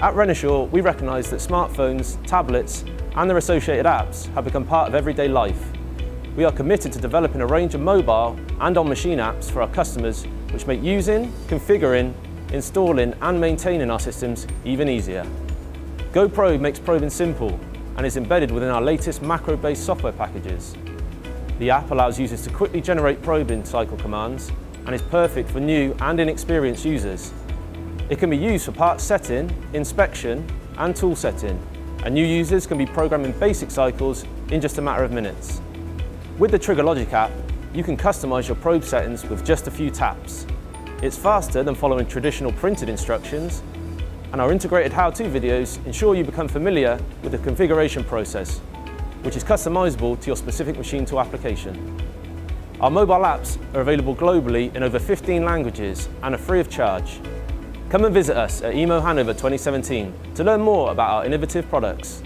At Renishaw, we recognise that smartphones, tablets and their associated apps have become part of everyday life. We are committed to developing a range of mobile and on-machine apps for our customers which make using, configuring, installing and maintaining our systems even easier. GoProbe makes probing simple and is embedded within our latest macro-based software packages. The app allows users to quickly generate probing cycle commands and is perfect for new and inexperienced users. It can be used for part setting, inspection and tool setting, and new users can be programming basic cycles in just a matter of minutes. With the Trigger Logic app, you can customise your probe settings with just a few taps. It's faster than following traditional printed instructions, and our integrated how-to videos ensure you become familiar with the configuration process, which is customisable to your specific machine tool application. Our mobile apps are available globally in over 15 languages and are free of charge. Come and visit us at EMO Hanover 2017 to learn more about our innovative products.